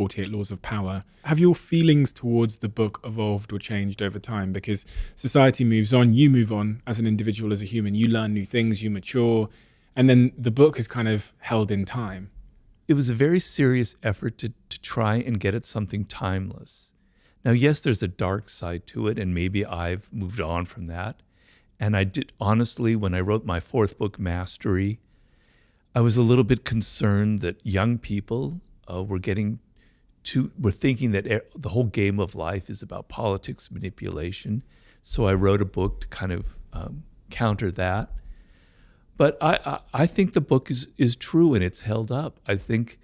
48 Laws of Power. Have your feelings towards the book evolved or changed over time? Because society moves on, you move on as an individual, as a human, you learn new things, you mature, and then the book is kind of held in time. It was a very serious effort to try and get at something timeless. Now, yes, there's a dark side to it, and maybe I've moved on from that. And I did, honestly, when I wrote my fourth book, Mastery, I was a little bit concerned that young people were thinking that the whole game of life is about politics manipulation. So I wrote a book to kind of counter that. But I think the book is true and it's held up. I think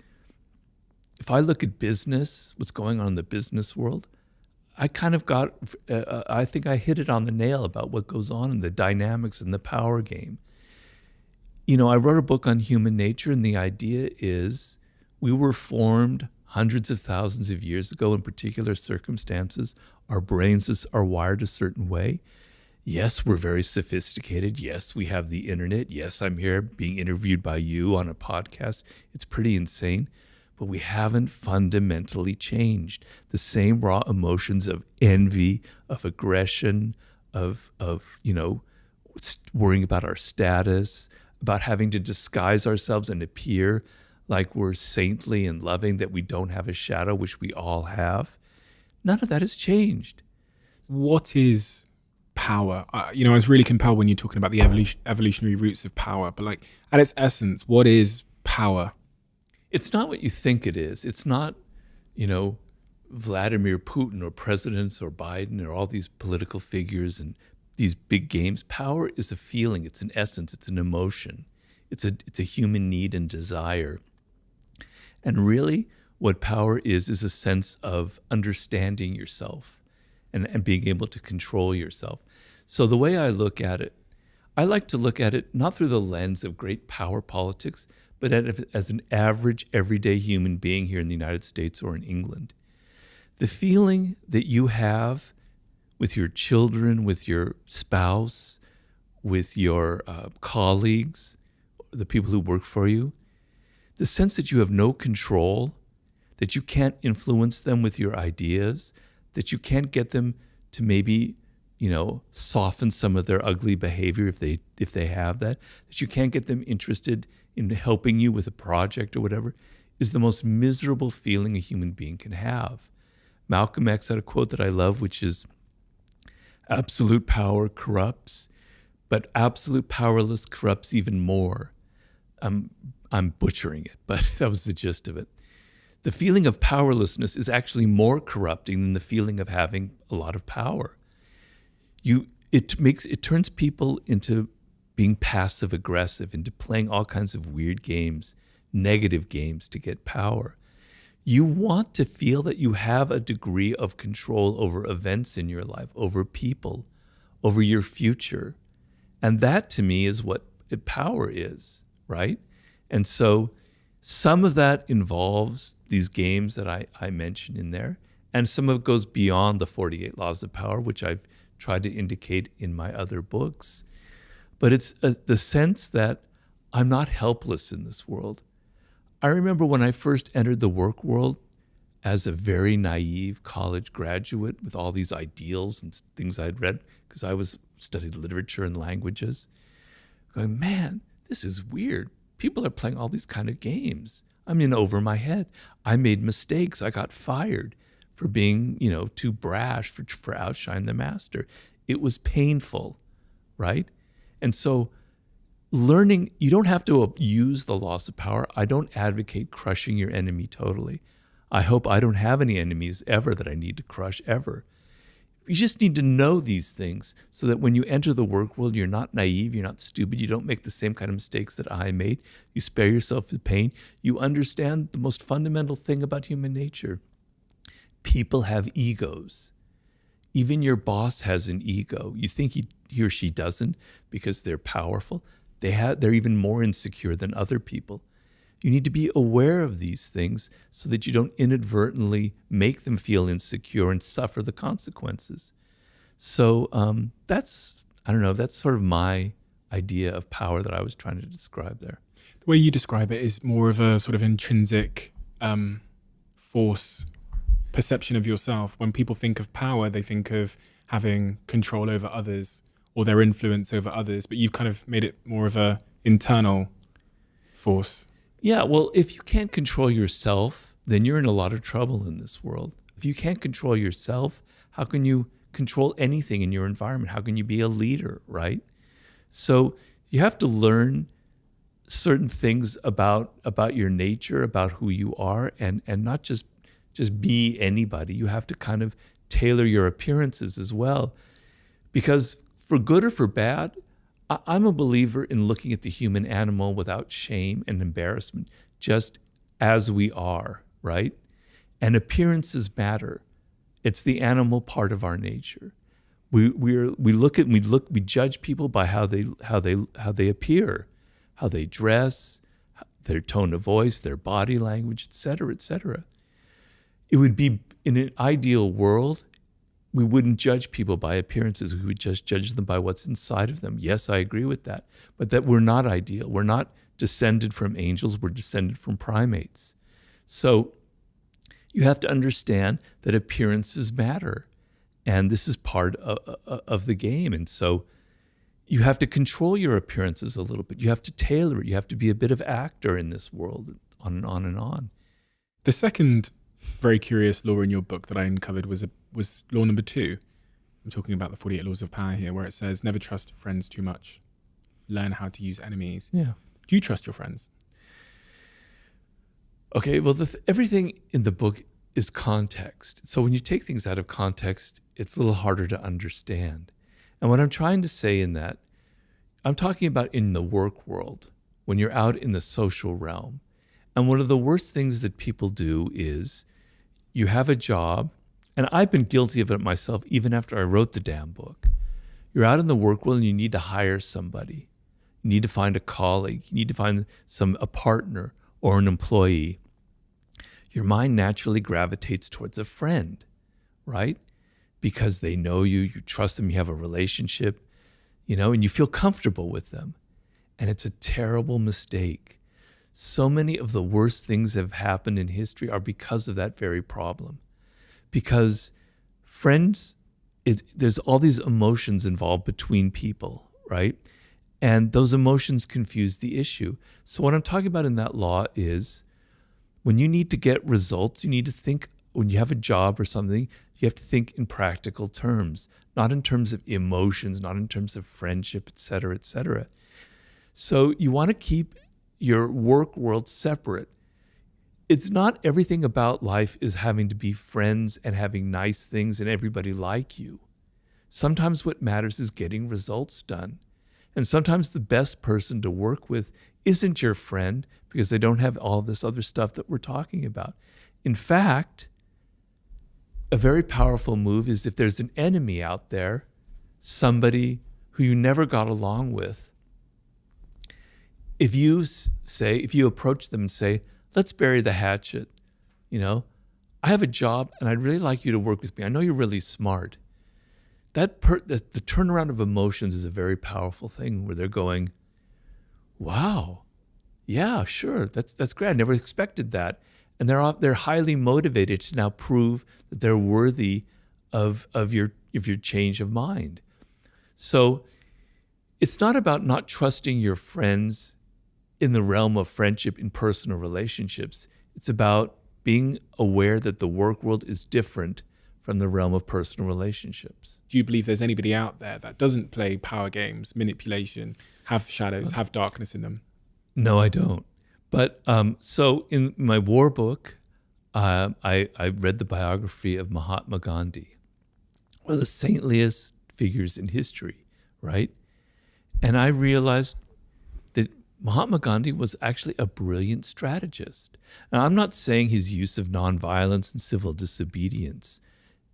if I look at business, what's going on in the business world, I kind of I think I hit it on the nail about what goes on in the dynamics and the power game. You know, I wrote a book on human nature, and the idea is we were formed hundreds of thousands of years ago in particular circumstances. Our brains are wired a certain way. Yes, we're very sophisticated. Yes, we have the internet. Yes, I'm here being interviewed by you on a podcast. It's pretty insane. But we haven't fundamentally changed. The same raw emotions of envy, of aggression, of worrying about our status, about having to disguise ourselves and appear like we're saintly and loving, that we don't have a shadow, which we all have. None of that has changed. What is power? I was really compelled when you're talking about the evolutionary roots of power, but like at its essence, what is power? It's not what you think it is. It's not, Vladimir Putin or presidents or Biden or all these political figures and these big games. Power is a feeling. It's an essence. It's an emotion. It's a human need and desire. And really what power is a sense of understanding yourself and being able to control yourself. So the way I look at it, I like to look at it not through the lens of great power politics, but as an average, everyday human being here in the United States or in England. The feeling that you have with your children, with your spouse, with your colleagues, the people who work for you, the sense that you have no control, that you can't influence them with your ideas, that you can't get them to maybe soften some of their ugly behavior if they have that you can't get them interested in helping you with a project or whatever, is the most miserable feeling a human being can have. Malcolm X had a quote that I love, which is, "Absolute power corrupts, but absolute powerless corrupts even more." I'm butchering it, but that was the gist of it. The feeling of powerlessness is actually more corrupting than the feeling of having a lot of power. It turns people into being passive aggressive, into playing all kinds of weird games, negative games to get power. You want to feel that you have a degree of control over events in your life, over people, over your future. And that to me is what power is, right? And so some of that involves these games that I mentioned in there, and some of it goes beyond the 48 Laws of Power, which I've tried to indicate in my other books. But it's the sense that I'm not helpless in this world. I remember when I first entered the work world as a very naive college graduate with all these ideals and things I'd read, because I studied literature and languages, going, man, this is weird. People are playing all these kind of games. I'm in over my head. I made mistakes. I got fired for being, too brash, for outshine the master. It was painful, right? And so learning, you don't have to use the laws of power. I don't advocate crushing your enemy totally. I hope I don't have any enemies ever that I need to crush ever. You just need to know these things so that when you enter the work world, you're not naive, you're not stupid, you don't make the same kind of mistakes that I made. You spare yourself the pain. You understand the most fundamental thing about human nature. People have egos. Even your boss has an ego. You think he or she doesn't because they're powerful. They're even more insecure than other people. You need to be aware of these things so that you don't inadvertently make them feel insecure and suffer the consequences. So that's sort of my idea of power that I was trying to describe there. The way you describe it is more of a sort of intrinsic force perception of yourself. When people think of power, they think of having control over others or their influence over others, but you've kind of made it more of a internal force. Yeah, well, if you can't control yourself, then you're in a lot of trouble in this world. If you can't control yourself, how can you control anything in your environment? How can you be a leader, right? So you have to learn certain things about your nature, about who you are, and not just be anybody. You have to kind of tailor your appearances as well. Because for good or for bad, I'm a believer in looking at the human animal without shame and embarrassment, just as we are, right? And appearances matter. It's the animal part of our nature. We judge people by how they appear, how they dress, their tone of voice, their body language, et cetera, et cetera. It would be, in an ideal world, we wouldn't judge people by appearances. We would just judge them by what's inside of them. Yes, I agree with that. But that we're not ideal. We're not descended from angels. We're descended from primates. So you have to understand that appearances matter. And this is part of the game. And so you have to control your appearances a little bit. You have to tailor it. You have to be a bit of actor in this world, on and on and on. The second very curious law in your book that I uncovered was law number 2. I'm talking about the 48 laws of power here, where it says, never trust friends too much. Learn how to use enemies. Yeah. Do you trust your friends? Okay, well, everything in the book is context. So when you take things out of context, it's a little harder to understand. And what I'm trying to say in that, I'm talking about in the work world, when you're out in the social realm. And one of the worst things that people do is you have a job, and I've been guilty of it myself even after I wrote the damn book. You're out in the work world and you need to hire somebody. You need to find a colleague. You need to find a partner or an employee. Your mind naturally gravitates towards a friend, right? Because they know you, you trust them, you have a relationship, and you feel comfortable with them. And it's a terrible mistake. So many of the worst things that have happened in history are because of that very problem. Because friends, there's all these emotions involved between people, right? And those emotions confuse the issue. So what I'm talking about in that law is when you need to get results, you need to think, when you have a job or something, you have to think in practical terms, not in terms of emotions, not in terms of friendship, et cetera, et cetera. So you want to keep your work world separate. It's not everything about life is having to be friends and having nice things and everybody like you. Sometimes what matters is getting results done. And sometimes the best person to work with isn't your friend because they don't have all this other stuff that we're talking about. In fact, a very powerful move is if there's an enemy out there, somebody who you never got along with, if you approach them and say, let's bury the hatchet, I have a job and I'd really like you to work with me. I know you're really smart. The turnaround of emotions is a very powerful thing where they're going, wow, yeah, sure, that's great. I never expected that. And they're highly motivated to now prove that they're worthy of your change of mind. So it's not about not trusting your friends in the realm of friendship in personal relationships. It's about being aware that the work world is different from the realm of personal relationships. Do you believe there's anybody out there that doesn't play power games, manipulation, have shadows, have darkness in them? No, I don't. But so in my war book, I read the biography of Mahatma Gandhi, one of the saintliest figures in history, right? And I realized that Mahatma Gandhi was actually a brilliant strategist. Now, I'm not saying his use of nonviolence and civil disobedience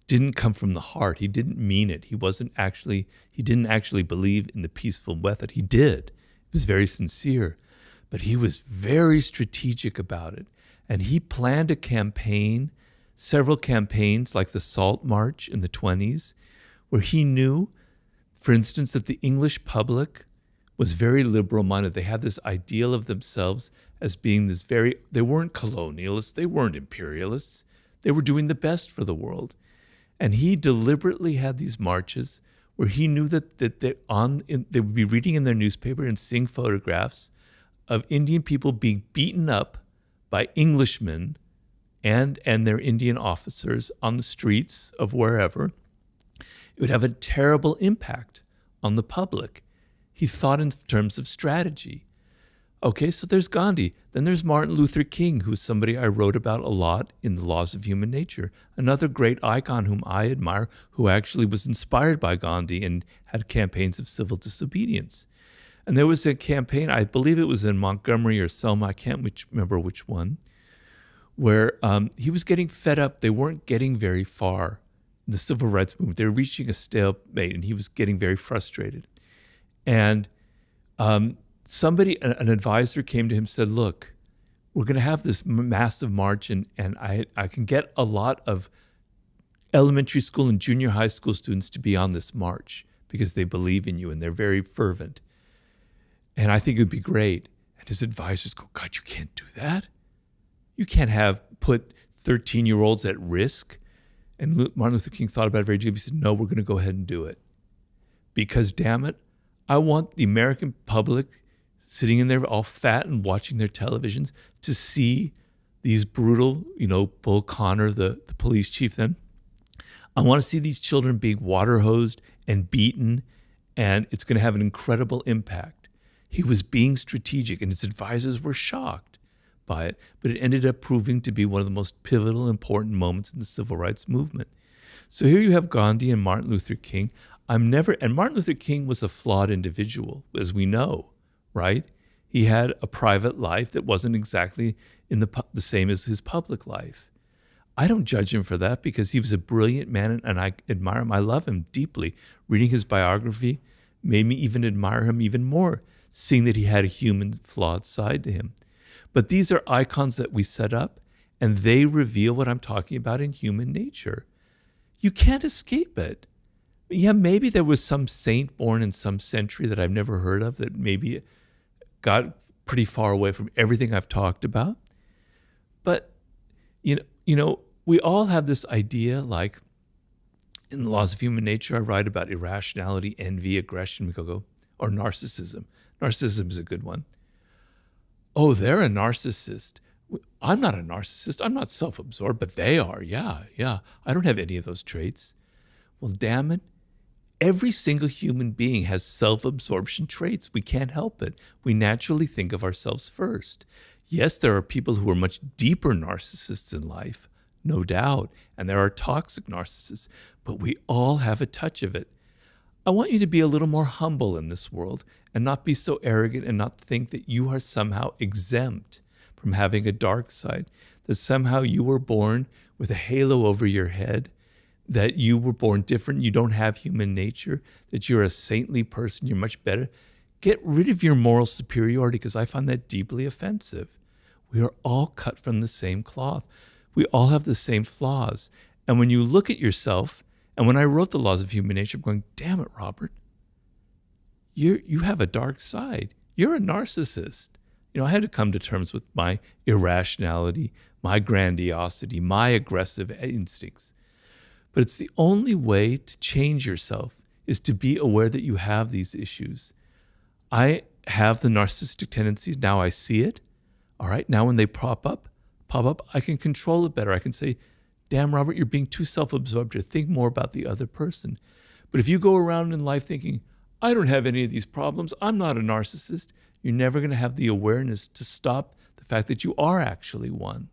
didn't come from the heart. He didn't mean it. He didn't actually believe in the peaceful method. He did. He was very sincere. But he was very strategic about it. And he planned a campaign, several campaigns like the Salt March in the 1920s, where he knew, for instance, that the English public was very liberal-minded. They had this ideal of themselves as being they weren't colonialists, they weren't imperialists, They were doing the best for the world. And he deliberately had these marches where he knew that they would be reading in their newspaper and seeing photographs of Indian people being beaten up by Englishmen and their Indian officers on the streets of wherever. It would have a terrible impact on the public. He thought in terms of strategy. Okay, so there's Gandhi. Then there's Martin Luther King, who's somebody I wrote about a lot in The Laws of Human Nature. Another great icon whom I admire, who actually was inspired by Gandhi and had campaigns of civil disobedience. And there was a campaign, I believe it was in Montgomery or Selma, I can't remember which one, where he was getting fed up. They weren't getting very far in the civil rights movement. They were reaching a stalemate, and he was getting very frustrated. And somebody, an advisor came to him and said, look, we're going to have this massive march, and I can get a lot of elementary school and junior high school students to be on this march because they believe in you and they're very fervent. And I think it would be great. And his advisors go, God, you can't do that. You can't put 13-year-olds at risk. And Martin Luther King thought about it very deeply. He said, no, we're going to go ahead and do it. Because, damn it, I want the American public sitting in there all fat and watching their televisions to see these brutal, Bull Connor, the police chief then. I want to see these children being water hosed and beaten, and it's going to have an incredible impact. He was being strategic, and his advisors were shocked by it, but it ended up proving to be one of the most pivotal, important moments in the civil rights movement. So here you have Gandhi and Martin Luther King. And Martin Luther King was a flawed individual, as we know, right? He had a private life that wasn't exactly in the same as his public life. I don't judge him for that because he was a brilliant man, and I admire him. I love him deeply. Reading his biography made me even admire him even more, seeing that he had a human, flawed side to him. But these are icons that we set up, and they reveal what I'm talking about in human nature. You can't escape it. Yeah, maybe there was some saint born in some century that I've never heard of that maybe got pretty far away from everything I've talked about. But, we all have this idea, like in The Laws of Human Nature, I write about irrationality, envy, aggression, or narcissism. Narcissism is a good one. Oh, they're a narcissist. I'm not a narcissist. I'm not self-absorbed, but they are. Yeah. I don't have any of those traits. Well, damn it. Every single human being has self-absorption traits. We can't help it. We naturally think of ourselves first. Yes, there are people who are much deeper narcissists in life, no doubt, and there are toxic narcissists, but we all have a touch of it. I want you to be a little more humble in this world and not be so arrogant and not think that you are somehow exempt from having a dark side, that somehow you were born with a halo over your head, that you were born different, you don't have human nature, that you're a saintly person, you're much better. Get rid of your moral superiority, because I find that deeply offensive. We are all cut from the same cloth. We all have the same flaws. And when you look at yourself, and when I wrote The Laws of Human Nature, I'm going, damn it, Robert, you have a dark side. You're a narcissist. I had to come to terms with my irrationality, my grandiosity, my aggressive instincts. But it's the only way to change yourself is to be aware that you have these issues. I have the narcissistic tendencies. Now I see it. All right. Now when they pop up, I can control it better. I can say, damn, Robert, you're being too self-absorbed to think more about the other person. But if you go around in life thinking, I don't have any of these problems, I'm not a narcissist, you're never going to have the awareness to stop the fact that you are actually one.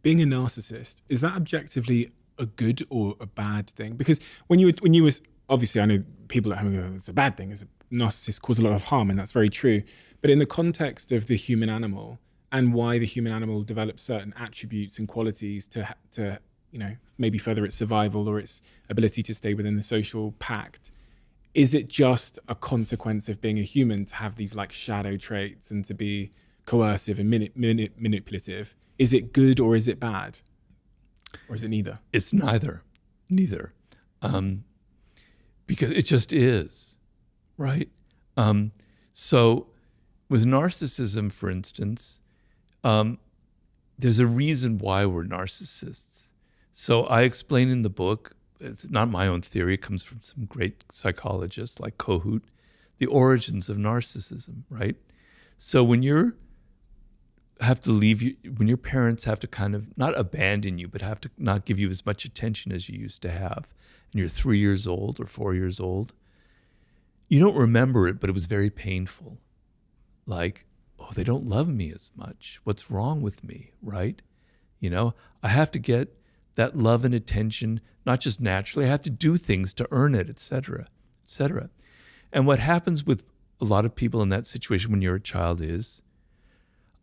Being a narcissist, is that objectively a good or a bad thing? Because when you was obviously, I know people at home go, it's a bad thing. It's a narcissist cause a lot of harm, and that's very true. But in the context of the human animal and why the human animal develops certain attributes and qualities to maybe further its survival or its ability to stay within the social pact, is it just a consequence of being a human to have these like shadow traits and to be coercive and manipulative? Is it good or is it bad? Or is it neither? It's neither. Because it just is, right? So with narcissism, for instance, there's a reason why we're narcissists. So I explain in the book, it's not my own theory, it comes from some great psychologists like Kohut, the origins of narcissism, right? So when you have to leave you, when your parents have to kind of not abandon you, but have to not give you as much attention as you used to have, and you're 3 years old or 4 years old, you don't remember it, but it was very painful. Like, oh, they don't love me as much. What's wrong with me, right? You know, I have to get that love and attention, not just naturally. I have to do things to earn it, et cetera, et cetera. And what happens with a lot of people in that situation when you're a child is,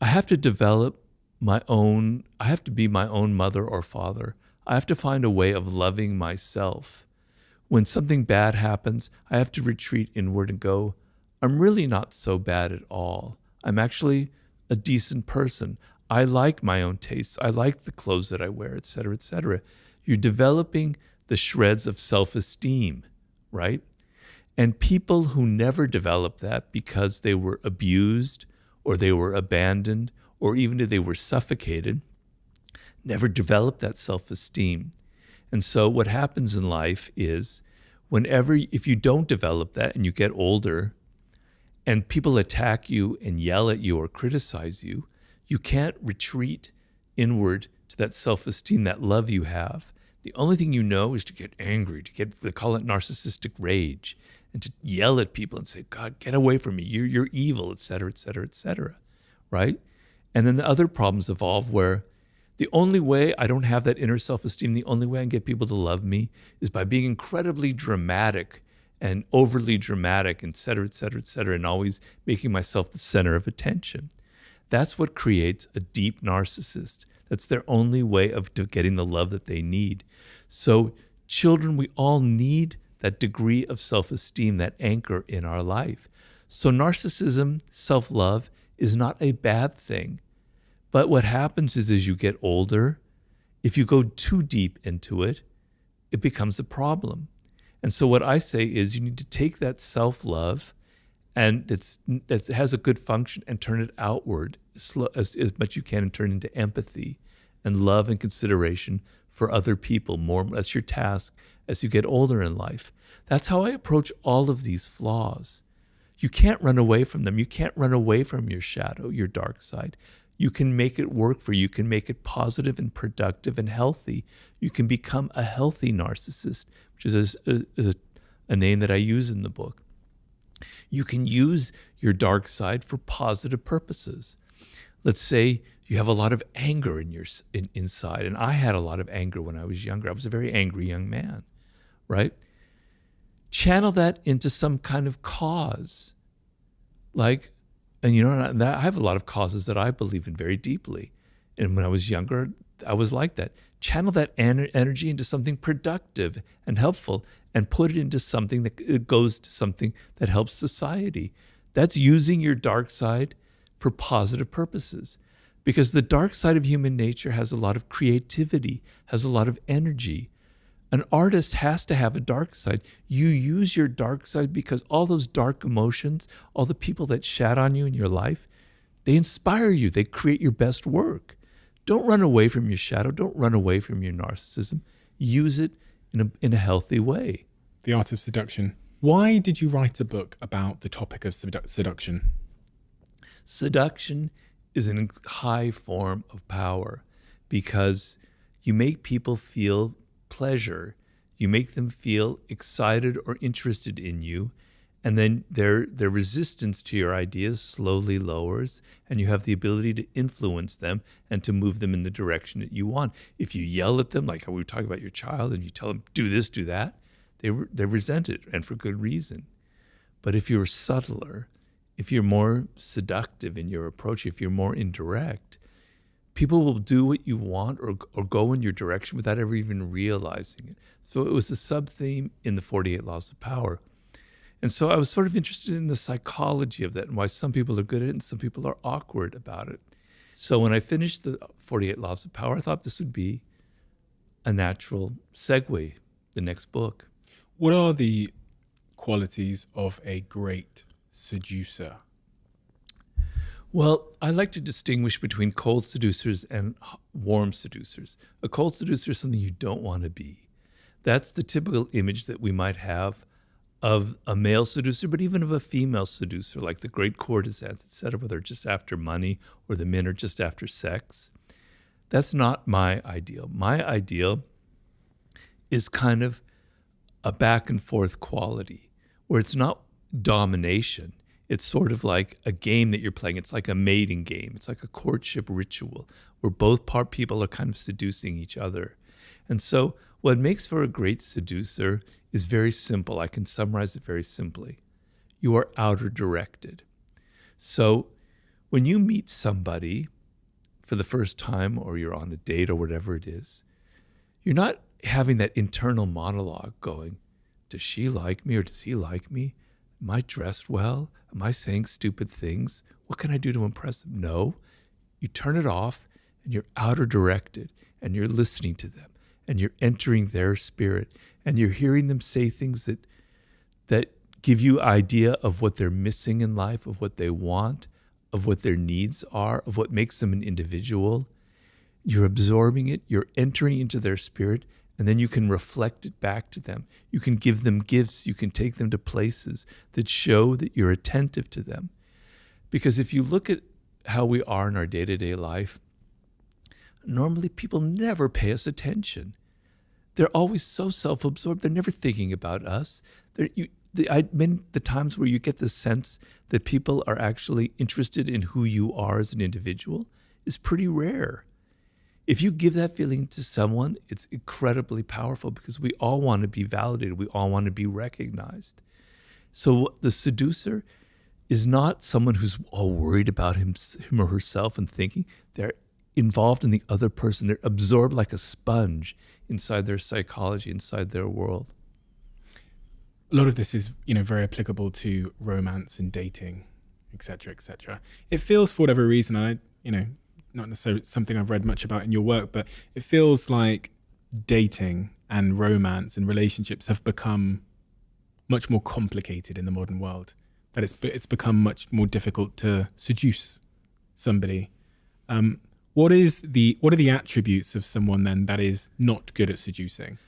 I have to develop I have to be my own mother or father. I have to find a way of loving myself. When something bad happens, I have to retreat inward and go, I'm really not so bad at all. I'm actually a decent person. I like my own tastes. I like the clothes that I wear, et cetera, et cetera. You're developing the shreds of self-esteem, right? And people who never develop that because they were abused or they were abandoned or even if they were suffocated, never develop that self-esteem. And so what happens in life is if you don't develop that and you get older and people attack you and yell at you or criticize you, you can't retreat inward to that self-esteem, that love you have. The only thing you know is to get angry, they call it narcissistic rage, and to yell at people and say, God, get away from me, you're evil, et cetera, et cetera, et cetera, right? And then the other problems evolve where the only way I don't have that inner self-esteem, the only way I can get people to love me is by being incredibly dramatic and overly dramatic, et cetera, et cetera, et cetera, and always making myself the center of attention. That's what creates a deep narcissist. That's their only way of getting the love that they need. So children, we all need that degree of self-esteem, that anchor in our life. So narcissism, self-love, is not a bad thing. But what happens is as you get older, if you go too deep into it, it becomes a problem. And so what I say is you need to take that self-love and that has a good function and turn it outward as much as you can and turn it into empathy and love and consideration for other people. That's your task as you get older in life. That's how I approach all of these flaws. You can't run away from them. You can't run away from your shadow, your dark side. You can make it work for you. You can make it positive and productive and healthy. You can become a healthy narcissist, which is a name that I use in the book. You can use your dark side for positive purposes. Let's say you have a lot of anger inside, and I had a lot of anger when I was younger. I was a very angry young man, right? Channel that into some kind of cause. And you know, I have a lot of causes that I believe in very deeply. And when I was younger, I was like that. Channel that energy into something productive and helpful and put it into something that goes to something that helps society. That's using your dark side for positive purposes. Because the dark side of human nature has a lot of creativity, has a lot of energy. An artist has to have a dark side. You use your dark side because all those dark emotions, all the people that shat on you in your life, they inspire you. They create your best work. Don't run away from your shadow. Don't run away from your narcissism. Use it in a healthy way. The Art of Seduction. Why did you write a book about the topic of seduction? Seduction is a high form of power because you make people feel pleasure. You make them feel excited or interested in you, and then their resistance to your ideas slowly lowers, and you have the ability to influence them and to move them in the direction that you want. If you yell at them, like how we were talking about your child, and you tell them, do this, do that, they resent it, and for good reason. But if you're subtler, if you're more seductive in your approach, if you're more indirect, people will do what you want or go in your direction without ever even realizing it. So it was a sub-theme in the 48 Laws of Power. And so I was sort of interested in the psychology of that and why some people are good at it and some people are awkward about it. So when I finished the 48 Laws of Power, I thought this would be a natural segue, the next book. What are the qualities of a great seducer? Well, I like to distinguish between cold seducers and warm seducers. A cold seducer is something you don't want to be. That's the typical image that we might have of a male seducer, but even of a female seducer, like the great courtesans, etc., where they're just after money or the men are just after sex. That's not my ideal. My ideal is kind of a back and forth quality where it's not domination. It's sort of like a game that you're playing. It's like a mating game. It's like a courtship ritual where both people are kind of seducing each other. And so what makes for a great seducer is very simple. I can summarize it very simply. You are outer directed. So when you meet somebody for the first time or you're on a date or whatever it is, you're not having that internal monologue going, does she like me or does he like me? Am I dressed well? Am I saying stupid things? What can I do to impress them? No. You turn it off and you're outer directed and you're listening to them and you're entering their spirit and you're hearing them say things that give you idea of what they're missing in life, of what they want, of what their needs are, of what makes them an individual. You're absorbing it, you're entering into their spirit, and then you can reflect it back to them. You can give them gifts. You can take them to places that show that you're attentive to them. Because if you look at how we are in our day-to-day life, normally people never pay us attention. They're always so self-absorbed. They're never thinking about us. The times where you get the sense that people are actually interested in who you are as an individual is pretty rare. If you give that feeling to someone, it's incredibly powerful because we all want to be validated. We all want to be recognized. So the seducer is not someone who's all worried about him or herself and thinking. They're involved in the other person. They're absorbed like a sponge inside their psychology, inside their world. A lot of this is, very applicable to romance and dating, et cetera, et cetera. It feels, for whatever reason, not necessarily something I've read much about in your work, but it feels like dating and romance and relationships have become much more complicated in the modern world. That it's become much more difficult to seduce somebody. What are the attributes of someone then that is not good at seducing?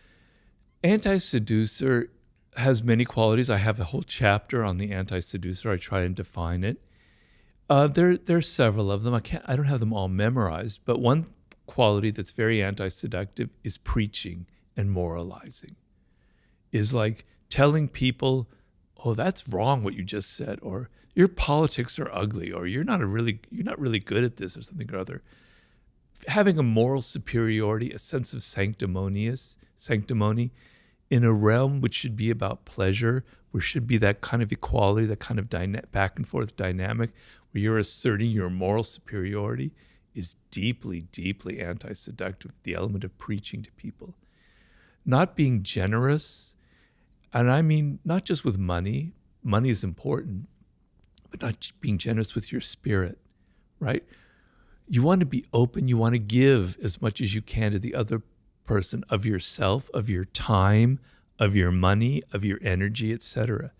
Anti-seducer has many qualities. I have a whole chapter on the anti-seducer. I try and define it. There's several of them. I don't have them all memorized, but one quality that's very anti-seductive is preaching and moralizing. Is like telling people, "Oh, that's wrong what you just said," or "Your politics are ugly," or you're not really good at this," or something or other. Having a moral superiority, a sense of sanctimony in a realm which should be about pleasure, where should be that kind of equality, that kind of back and forth dynamic, where you're asserting your moral superiority, is deeply, deeply anti-seductive, the element of preaching to people. Not being generous, and I mean not just with money is important, but not being generous with your spirit, right? You want to be open, you want to give as much as you can to the other person of yourself, of your time, of your money, of your energy, etc.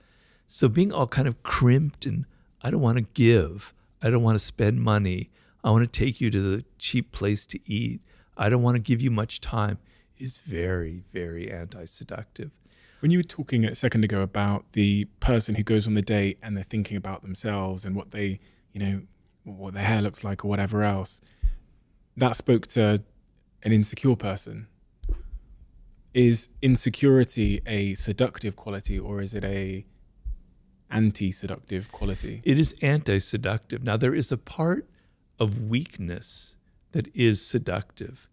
So being all kind of crimped and I don't want to give, I don't want to spend money, I want to take you to the cheap place to eat, I don't want to give you much time, is very, very anti-seductive. When you were talking a second ago about the person who goes on the date and they're thinking about themselves and what they, what their hair looks like or whatever else, that spoke to an insecure person. Is insecurity a seductive quality or is it a anti-seductive quality? It is anti-seductive. Now, there is a part of weakness that is seductive.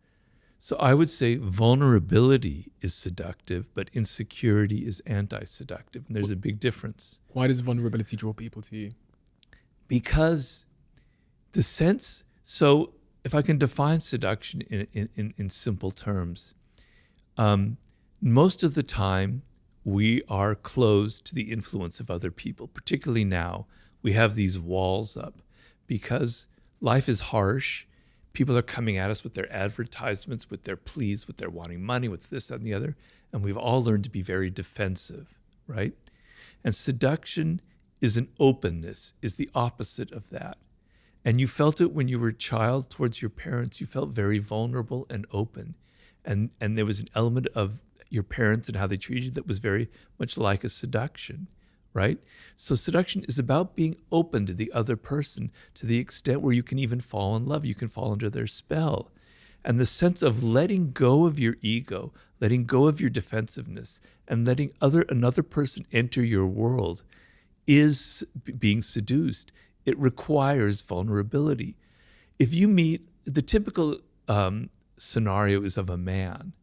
So I would say vulnerability is seductive, but insecurity is anti-seductive. And there's a big difference. Why does vulnerability draw people to you? Because the sense, so if I can define seduction in simple terms, most of the time we are closed to the influence of other people, particularly now. We have these walls up because life is harsh. People are coming at us with their advertisements, with their pleas, with their wanting money, with this, that, and the other. And we've all learned to be very defensive, right? And seduction is an openness, is the opposite of that. And you felt it when you were a child towards your parents. You felt very vulnerable and open. And there was an element of your parents and how they treated you that was very much like a seduction, right? So seduction is about being open to the other person to the extent where you can even fall in love. You can fall under their spell. And the sense of letting go of your ego, letting go of your defensiveness, and letting another person enter your world is being seduced. It requires vulnerability. If you meet, the typical scenario is of a man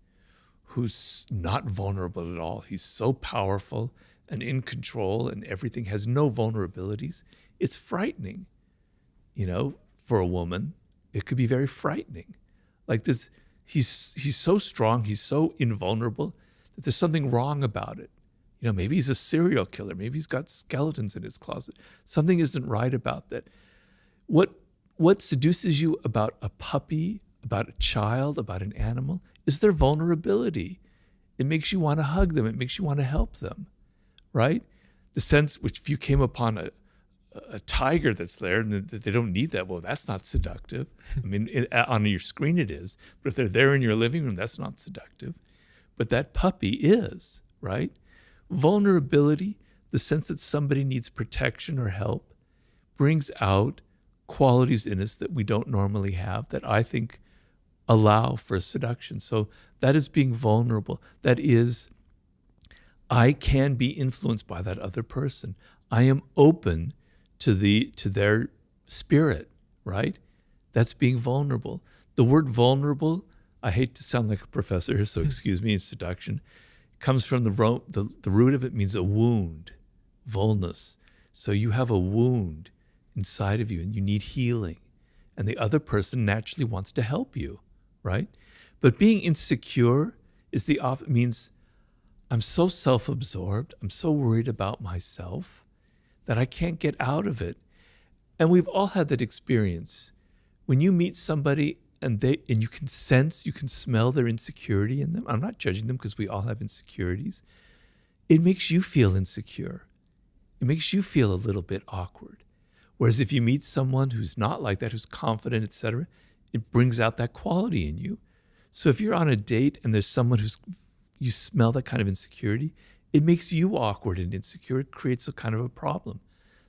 who's not vulnerable at all. He's so powerful and in control and everything, has no vulnerabilities. It's frightening. For a woman, it could be very frightening. Like this, he's so strong, he's so invulnerable that there's something wrong about it. Maybe he's a serial killer. Maybe he's got skeletons in his closet. Something isn't right about that. What seduces you about a puppy, about a child, about an animal, is their vulnerability. It makes you want to hug them. It makes you want to help them, right? The sense which if you came upon a tiger that's there and they don't need that, well, that's not seductive. I mean, on your screen it is, but if they're there in your living room, that's not seductive. But that puppy is, right? Vulnerability, the sense that somebody needs protection or help, brings out qualities in us that we don't normally have that I think allow for seduction. So that is being vulnerable. That is, I can be influenced by that other person. I am open to their spirit, right? That's being vulnerable. The word vulnerable, I hate to sound like a professor here, so excuse me, in seduction, comes from the root of it means a wound, vulnus. So you have a wound inside of you and you need healing. And the other person naturally wants to help you, right? But being insecure means I'm so self-absorbed, I'm so worried about myself that I can't get out of it. And we've all had that experience. When you meet somebody and you can sense, you can smell their insecurity in them. I'm not judging them because we all have insecurities. It makes you feel insecure. It makes you feel a little bit awkward. Whereas if you meet someone who's not like that, who's confident, etc., it brings out that quality in you. So if you're on a date and there's someone you smell that kind of insecurity, it makes you awkward and insecure. It creates a kind of a problem.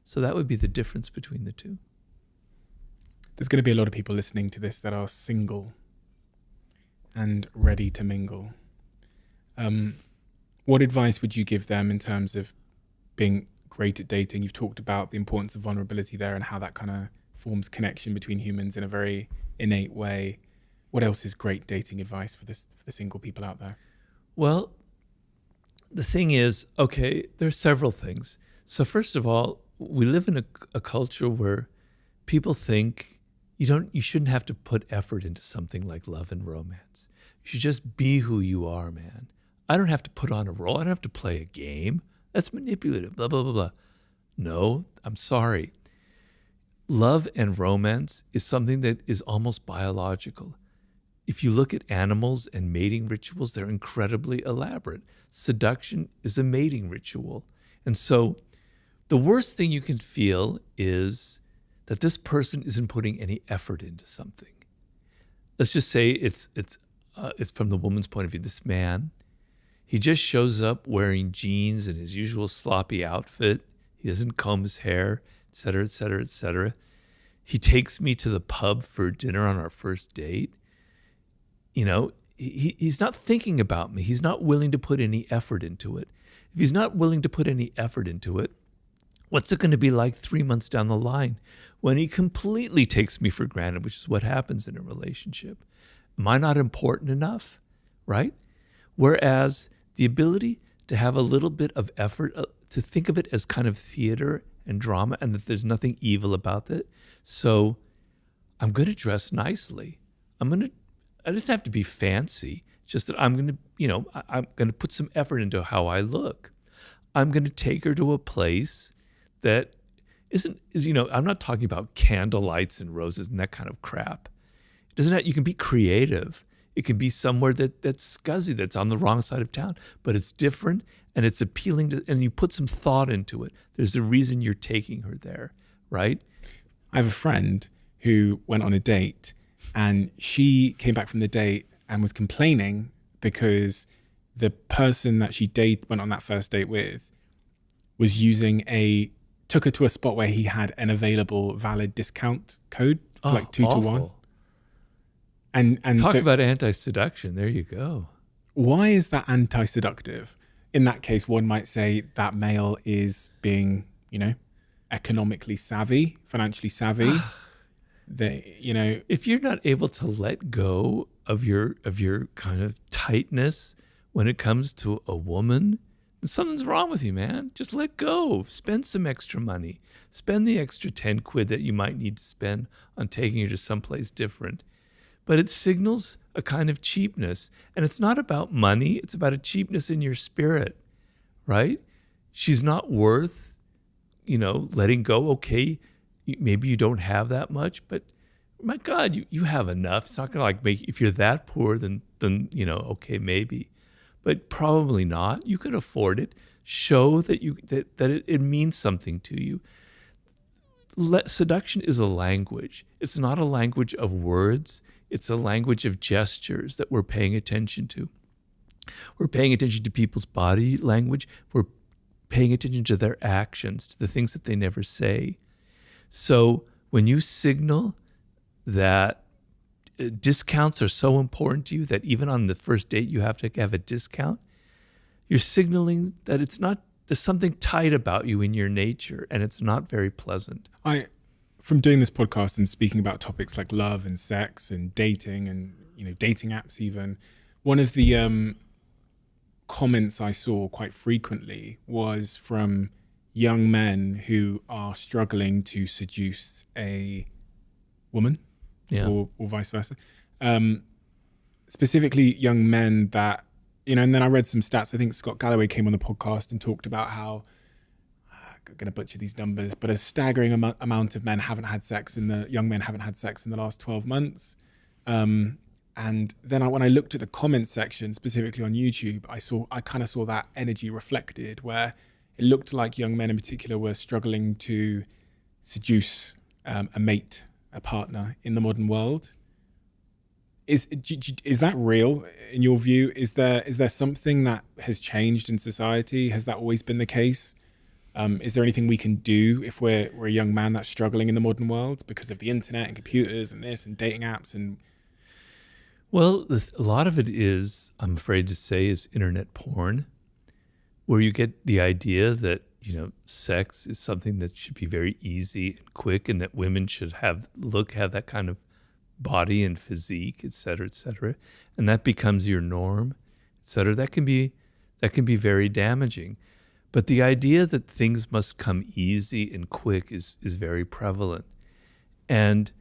So that would be the difference between the two. There's going to be a lot of people listening to this that are single and ready to mingle. What advice would you give them in terms of being great at dating? You've talked about the importance of vulnerability there and how that kind of forms connection between humans in a very innate way. What else is great dating advice for the single people out there? Well, the thing is, okay, there's several things. So first of all, we live in a culture where people think you shouldn't have to put effort into something like love and romance. You should just be who you are, man. I don't have to put on a role. I don't have to play a game. That's manipulative, blah, blah, blah, blah. No, I'm sorry. Love and romance is something that is almost biological. If you look at animals and mating rituals, they're incredibly elaborate. Seduction is a mating ritual. And so the worst thing you can feel is that this person isn't putting any effort into something. Let's just say it's from the woman's point of view. This man, he just shows up wearing jeans and his usual sloppy outfit. He doesn't comb his hair, et cetera, et cetera, et cetera. He takes me to the pub for dinner on our first date. He's not thinking about me. He's not willing to put any effort into it. If he's not willing to put any effort into it, what's it going to be like 3 months down the line when he completely takes me for granted, which is what happens in a relationship? Am I not important enough, right? Whereas the ability to have a little bit of effort, to think of it as kind of theater and drama, and that there's nothing evil about it. So I'm going to dress nicely. I just have to be fancy. It's just that I'm going to put some effort into how I look. I'm going to take her to a place that I'm not talking about candle lights and roses and that kind of crap. You can be creative. It can be somewhere that's scuzzy, that's on the wrong side of town, but it's different and it's appealing and you put some thought into it. There's a reason you're taking her there, right? I have a friend who went on a date, and she came back from the date and was complaining because the person that she went on that first date with was took her to a spot where he had an available valid discount code for like 2 to 1. And talk about anti-seduction. There you go. Why is that anti-seductive? In that case, one might say that male is being, economically savvy, financially savvy. If you're not able to let go of your kind of tightness when it comes to a woman, then something's wrong with you, man. Just let go. Spend some extra money. Spend the extra 10 quid that you might need to spend on taking her to someplace different. But it signals a kind of cheapness. And it's not about money. It's about a cheapness in your spirit, right? She's not worth, letting go. Okay, maybe you don't have that much, but my God, you have enough. It's not going to if you're that poor, then okay, maybe. But probably not. You can afford it. Show that it means something to you. Seduction is a language. It's not a language of words. It's a language of gestures that we're paying attention to. We're paying attention to people's body language. We're paying attention to their actions, to the things that they never say. So when you signal that discounts are so important to you that even on the first date you have to have a discount, you're signaling that there's something tight about you in your nature, and it's not very pleasant. From doing this podcast and speaking about topics like love and sex and dating and dating apps even, one of the comments I saw quite frequently was from young men who are struggling to seduce a woman, or vice versa. Specifically young men that, and then I read some stats. I think Scott Galloway came on the podcast and talked about how, I'm going to butcher these numbers, but a staggering amount of young men haven't had sex in the last 12 months. And then when I looked at the comments section, specifically on YouTube, I kind of saw that energy reflected, where it looked like young men in particular were struggling to seduce a mate, a partner in the modern world. Is that real in your view? Is there something that has changed in society? Has that always been the case? Is there anything we can do if we're a young man that's struggling in the modern world because of the internet and computers and this and dating apps? And well, a lot of it is, I'm afraid to say, is internet porn, where you get the idea that sex is something that should be very easy and quick, and that women should have that kind of body and physique, et cetera, and that becomes your norm, et cetera. That can be very damaging. But the idea that things must come easy and quick is very prevalent. And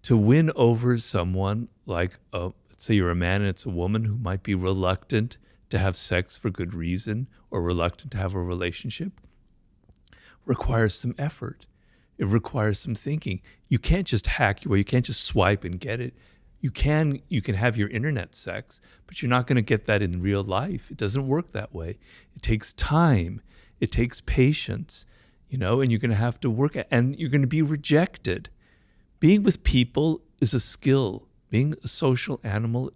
to win over someone like, let's say you're a man and it's a woman who might be reluctant to have sex for good reason or reluctant to have a relationship, requires some effort. It requires some thinking. You can't just hack your way. You can't just swipe and get it. You can have your internet sex, but you're not going to get that in real life. It doesn't work that way. It takes time. It takes patience, and you're going to have to work and you're going to be rejected. Being with people is a skill. Being a social animal,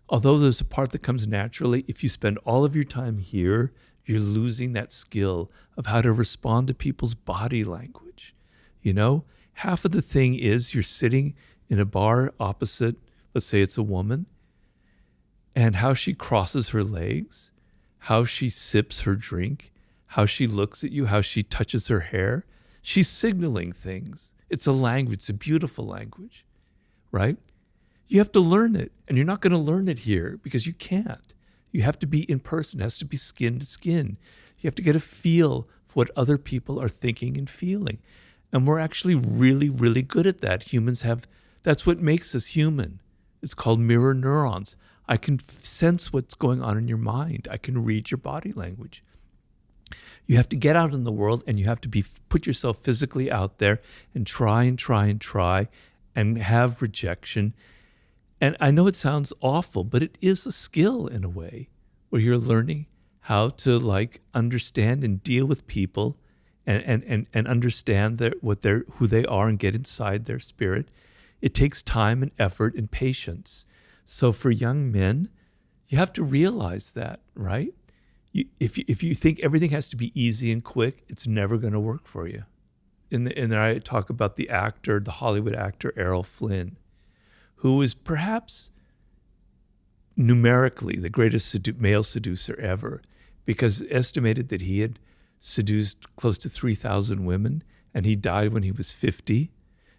although there's a part that comes naturally, if you spend all of your time here, you're losing that skill of how to respond to people's body language. Half of the thing is you're sitting in a bar opposite, let's say it's a woman, and how she crosses her legs, how she sips her drink, how she looks at you, how she touches her hair. She's signaling things. It's a language. It's a beautiful language, right? You have to learn it, and you're not going to learn it here because you can't. You have to be in person. It has to be skin to skin. You have to get a feel for what other people are thinking and feeling. And we're actually really, really good at that. Humans have, that's what makes us human. It's called mirror neurons. I can sense what's going on in your mind. I can read your body language. You have to get out in the world, and you have to put yourself physically out there and try and have rejection. And I know it sounds awful, but it is a skill in a way where you're learning how to understand and deal with people and understand who they are and get inside their spirit It takes time and effort and patience. So for young men, you have to realize that, right? If you think everything has to be easy and quick, it's never going to work for you. And I talk about the Hollywood actor Errol Flynn, who is perhaps numerically the greatest male seducer ever, because it's estimated that he had seduced close to 3,000 women, and he died when he was 50.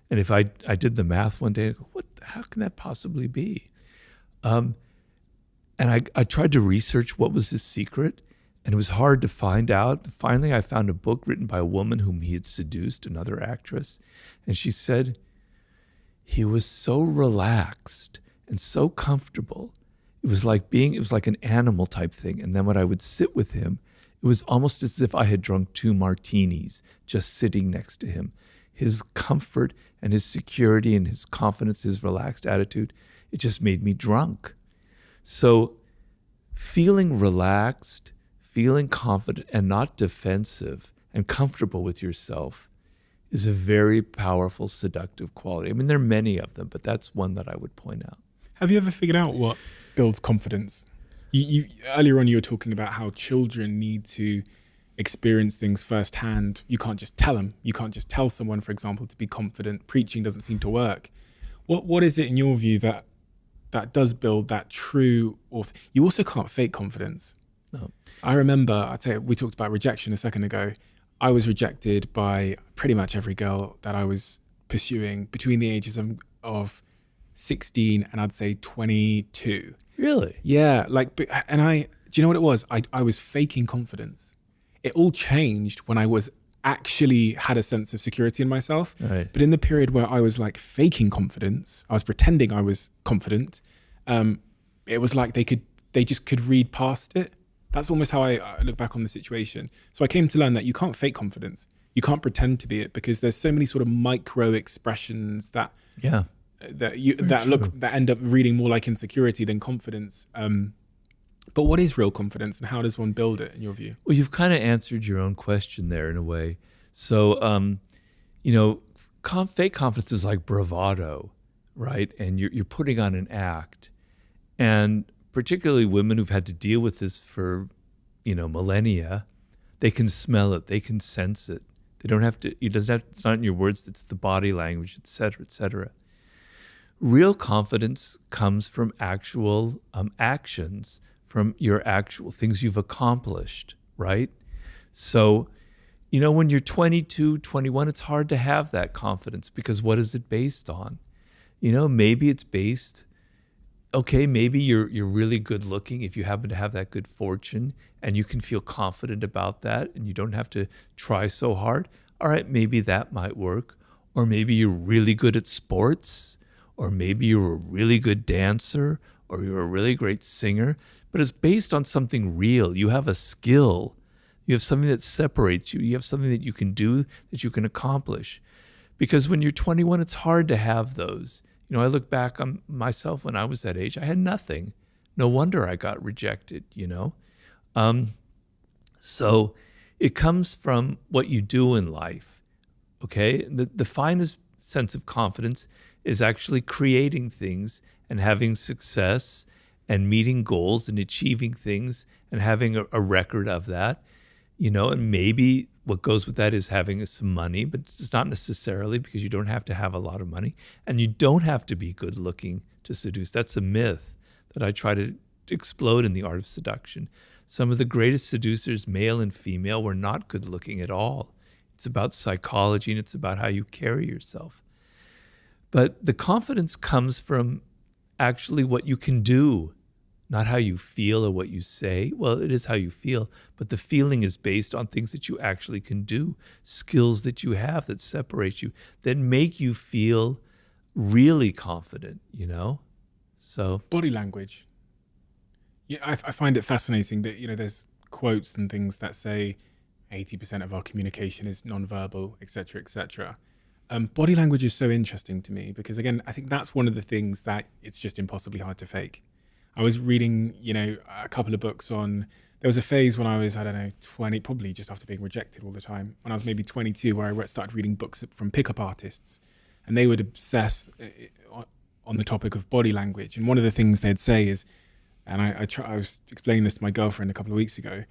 And if I did the math one day, I go, how can that possibly be? And I tried to research what was his secret, and it was hard to find out. Finally, I found a book written by a woman whom he had seduced, another actress, and she said he was so relaxed and so comfortable. It was like an animal type thing. And then when I would sit with him, it was almost as if I had drunk 2 martinis just sitting next to him. His comfort and his security and his confidence, his relaxed attitude, it just made me drunk. So feeling relaxed, feeling confident and not defensive and comfortable with yourself is a very powerful seductive quality. I mean, there are many of them, but that's one that I would point out. Have you ever figured out what builds confidence? You earlier on, you were talking about how children need to experience things firsthand. You can't just tell them. You can't just tell someone, for example, to be confident. Preaching doesn't seem to work. What is it in your view that does build that true, you also can't fake confidence. No. I remember, we talked about rejection a second ago. I was rejected by pretty much every girl that I was pursuing between the ages of 16 and I'd say 22. Really? Yeah. Do you know what it was? I was faking confidence. It all changed when I actually had a sense of security in myself. Right. But in the period where I was like faking confidence, I was pretending I was confident. It was like they just could read past it. That's almost how I look back on the situation. So I came to learn that you can't fake confidence. You can't pretend to be it, because there's so many sort of micro expressions that end up reading more like insecurity than confidence. But what is real confidence, and how does one build it in your view? Well, you've kind of answered your own question there in a way. So, fake confidence is like bravado, right? And you're putting on an act. And particularly women who've had to deal with this for, millennia, they can smell it, they can sense it. They don't have to, it's not in your words, it's the body language, et cetera, et cetera. Real confidence comes from actual actions, from your actual things you've accomplished, right? So, when you're 22, 21, it's hard to have that confidence, because what is it based on? Maybe it's based, maybe you're really good looking if you happen to have that good fortune and you can feel confident about that and you don't have to try so hard. All right, maybe that might work. Or maybe you're really good at sports, or maybe you're a really good dancer, or you're a really great singer, but it's based on something real. You have a skill. You have something that separates you. You have something that you can do, that you can accomplish. Because when you're 21, it's hard to have those. I look back on myself when I was that age. I had nothing. No wonder I got rejected, So it comes from what you do in life, okay? The finest sense of confidence is actually creating things and having success and meeting goals and achieving things and having a record of that, and maybe what goes with that is having some money, but it's not necessarily, because you don't have to have a lot of money, and you don't have to be good looking to seduce. That's a myth that I try to explode in The Art of Seduction. Some of the greatest seducers, male and female, were not good looking at all. It's about psychology, and it's about how you carry yourself. But the confidence comes from actually what you can do, not how you feel or what you say. Well, it is how you feel, but the feeling is based on things that you actually can do, skills that you have that separate you, that make you feel really confident, So body language. Yeah, I find it fascinating that, there's quotes and things that say 80% of our communication is nonverbal, et cetera, et cetera. Body language is so interesting to me because, again, I think that's one of the things that it's just impossibly hard to fake. I was reading, a couple of books on, there was a phase when I was, 20, probably just after being rejected all the time, when I was maybe 22, where I started reading books from pickup artists. and they would obsess on the topic of body language. And one of the things they'd say is, and I was explaining this to my girlfriend a couple of weeks ago,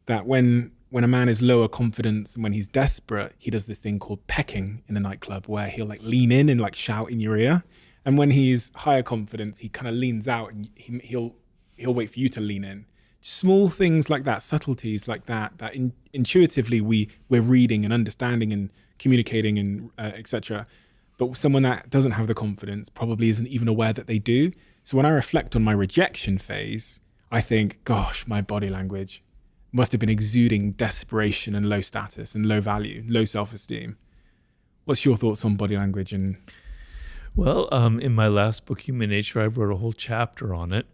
that when a man is lower confidence and when he's desperate, he does this thing called pecking in a nightclub, where he'll like lean in and like shout in your ear. And when he's higher confidence, he kind of leans out and he'll wait for you to lean in. Small things like that, subtleties like that intuitively we're reading and understanding and communicating and etc. But someone that doesn't have the confidence probably isn't even aware that they do. So when I reflect on my rejection phase, I think, gosh, my body language must have been exuding desperation and low status and low value, low self-esteem. What's your thoughts on body language? And well, in my last book, Human Nature, I wrote a whole chapter on it.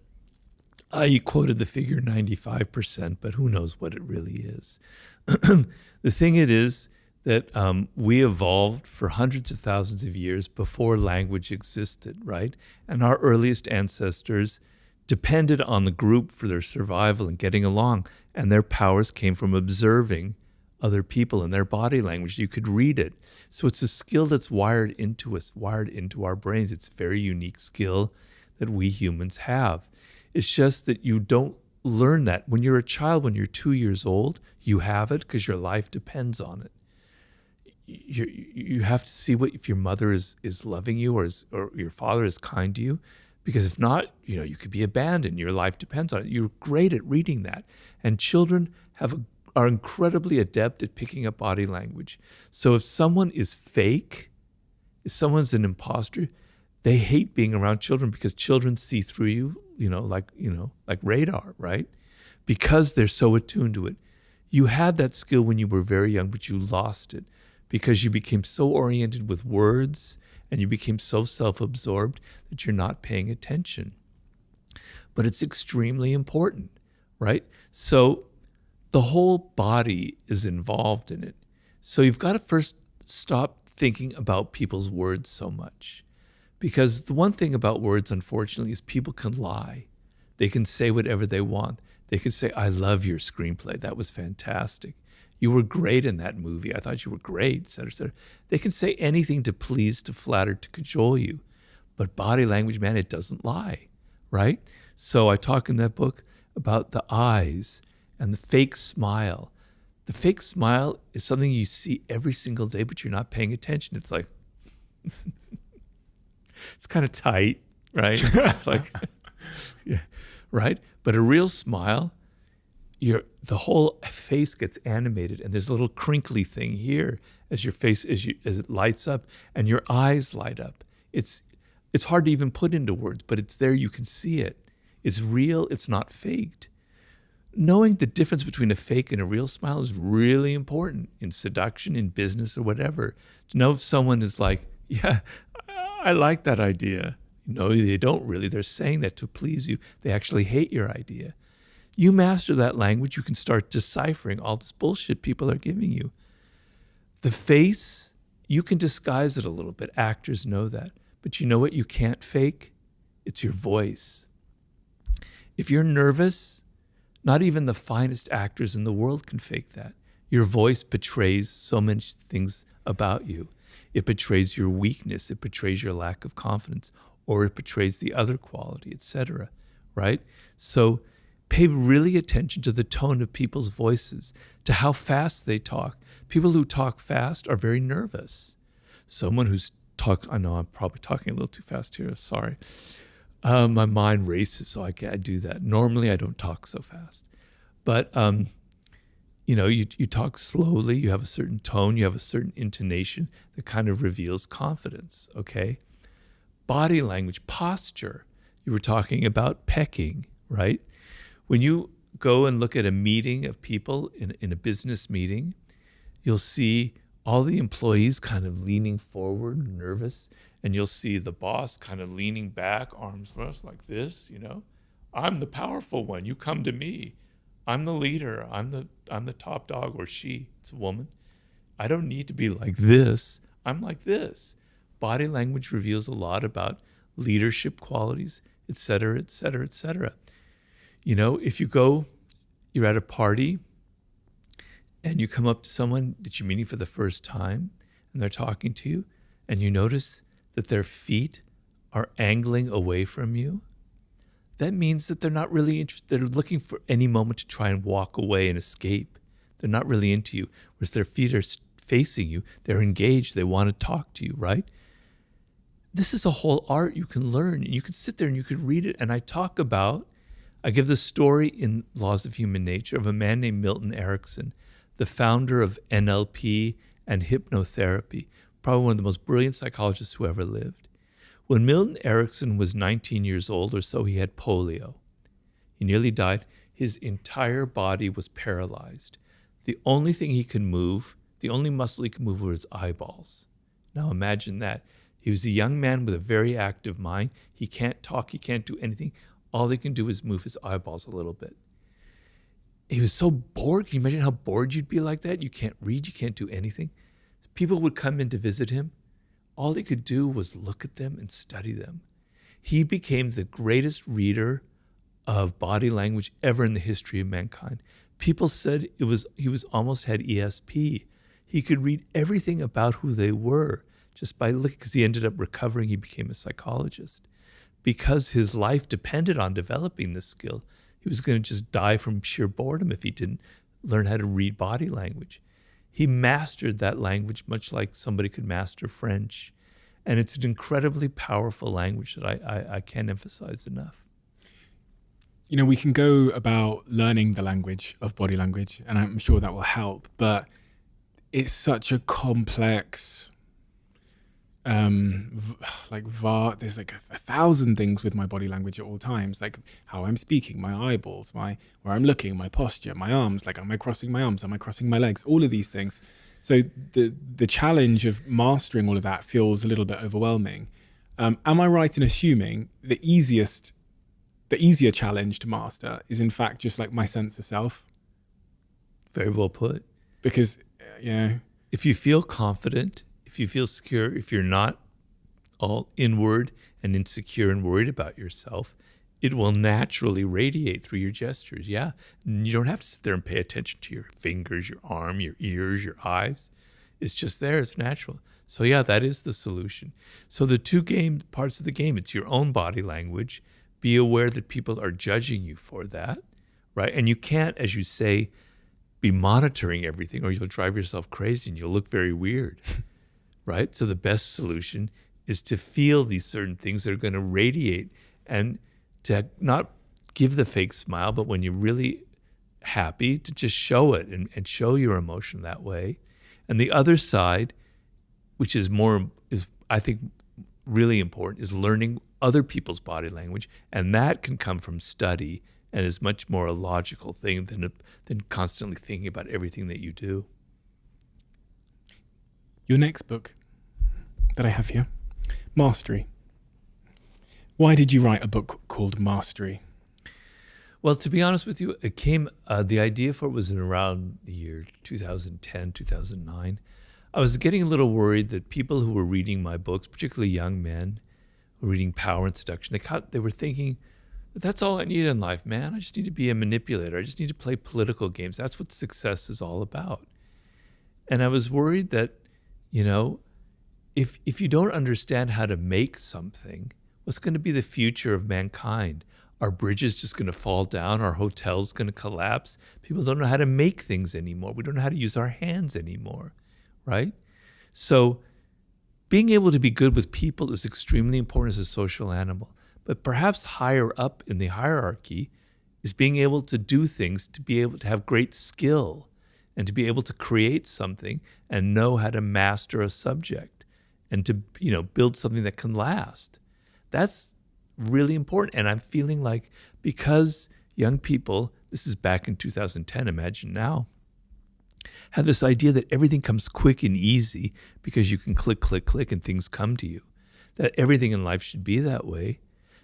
I quoted the figure 95%, but who knows what it really is. The thing it is that we evolved for hundreds of thousands of years before language existed, right? And our earliest ancestors depended on the group for their survival and getting along, and their powers came from observing other people and their body language. You could read it. So it's a skill that's wired into us, wired into our brains. It's a very unique skill that we humans have. It's just that you don't learn that. When you're a child, when you're 2 years old, you have it because your life depends on it. You have to see if your mother is loving you or your father is kind to you, because if not, you could be abandoned. Your life depends on it. You're great at reading that. And children are incredibly adept at picking up body language. So if someone is fake, if someone's an imposter, they hate being around children because children see through you, like radar, right? Because they're so attuned to it. You had that skill when you were very young, but you lost it because you became so oriented with words and you became so self-absorbed that you're not paying attention. But it's extremely important, right? So the whole body is involved in it. So you've got to first stop thinking about people's words so much. Because the one thing about words, unfortunately, is people can lie. They can say whatever they want. They could say, I love your screenplay. That was fantastic. You were great in that movie. I thought you were great, et cetera, et cetera. They can say anything to please, to flatter, to cajole you. But body language, man, it doesn't lie, right? So I talk in that book about the eyes and the fake smile. The fake smile is something you see every single day, but you're not paying attention. It's like... It's kind of tight, right? It's like, yeah, right? But a real smile, the whole face gets animated, and there's a little crinkly thing here as your face as it lights up, and your eyes light up. It's hard to even put into words, but it's there. You can see it. It's real. It's not faked. Knowing the difference between a fake and a real smile is really important in seduction, in business, or whatever. To know if someone is like, yeah, I like that idea. No, they don't really. They're saying that to please you. They actually hate your idea. You master that language, you can start deciphering all this bullshit people are giving you. The face, you can disguise it a little bit. Actors know that. But you know what you can't fake? It's your voice. If you're nervous, not even the finest actors in the world can fake that. Your voice betrays so many things about you. It betrays your weakness. It betrays your lack of confidence, or it betrays the other quality, etc. Right? So pay really attention to the tone of people's voices, to how fast they talk. People who talk fast are very nervous. Someone who's I know I'm probably talking a little too fast here. Sorry. My mind races, so I do that. Normally, I don't talk so fast. But you talk slowly, you have a certain tone, you have a certain intonation that kind of reveals confidence, okay? Body language, posture. You were talking about pecking, right? When you go and look at a meeting of people in a business meeting, you'll see all the employees kind of leaning forward, nervous, and you'll see the boss kind of leaning back, arms crossed like this, I'm the powerful one, you come to me. I'm the leader. I'm the top dog, or she. It's a woman. I don't need to be like this. I'm like this. Body language reveals a lot about leadership qualities, et cetera, et cetera, et cetera. If you're at a party and you come up to someone that you're meeting for the first time and they're talking to you and you notice that their feet are angling away from you, that means that they're not really interested. They're looking for any moment to try and walk away and escape. They're not really into you. Whereas their feet are facing you, they're engaged, they want to talk to you, right? This is a whole art you can learn. And you can sit there and you can read it. And I give the story in Laws of Human Nature of a man named Milton Erickson, the founder of NLP and hypnotherapy, probably one of the most brilliant psychologists who ever lived. When Milton Erickson was 19 years old or so, he had polio. He nearly died. His entire body was paralyzed. The only thing he could move, the only muscle he could move were his eyeballs. Now imagine that. He was a young man with a very active mind. He can't talk, he can't do anything. All he can do is move his eyeballs a little bit. He was so bored. Can you imagine how bored you'd be like that? You can't read, you can't do anything. People would come in to visit him. All he could do was look at them and study them. He became the greatest reader of body language ever in the history of mankind. People said he was almost had ESP. He could read everything about who they were just by looking, because he ended up recovering. He became a psychologist. Because his life depended on developing this skill, he was going to just die from sheer boredom if he didn't learn how to read body language. He mastered that language much like somebody could master French. And it's an incredibly powerful language that I can't emphasize enough. You know, we can go about learning the language of body language, and I'm sure that will help, but it's such a complex, there's like a thousand things with my body language at all times, like how I'm speaking, my eyeballs, where I'm looking, my posture, my arms, like am I crossing my arms, am I crossing my legs, all of these things. So the challenge of mastering all of that feels a little bit overwhelming. Am I right in assuming the easier challenge to master is in fact just like my sense of self? Very well put. Because, if you feel confident, if you feel secure, if you're not all inward and insecure and worried about yourself, it will naturally radiate through your gestures. Yeah. And you don't have to sit there and pay attention to your fingers, your arm, your ears, your eyes. It's just there. It's natural. So yeah, that is the solution. So the two parts of the game, it's your own body language. Be aware that people are judging you for that, right? And you can't, as you say, be monitoring everything or you'll drive yourself crazy and you'll look very weird, right? So the best solution is to feel these certain things that are going to radiate and to not give the fake smile, but when you're really happy, to just show it and show your emotion that way. And the other side, which is I think really important, is learning other people's body language. And that can come from study and is much more a logical thing than constantly thinking about everything that you do. Your next book that I have here, Mastery. Why did you write a book called Mastery? Well, to be honest with you, it came, the idea for it was in around the year 2010, 2009. I was getting a little worried that people who were reading my books, particularly young men who were reading Power and Seduction, they were thinking, that's all I need in life, man. I just need to be a manipulator. I just need to play political games. That's what success is all about. And I was worried that, if you don't understand how to make something, what's going to be the future of mankind? Are bridges just going to fall down? Are hotels going to collapse? People don't know how to make things anymore. We don't know how to use our hands anymore, right? So being able to be good with people is extremely important as a social animal. But perhaps higher up in the hierarchy is being able to do things, to be able to have great skill and to be able to create something and know how to master a subject and to, build something that can last. That's really important. And I'm feeling like because young people, this is back in 2010, imagine now, have this idea that everything comes quick and easy because you can click, click, click and things come to you, that everything in life should be that way,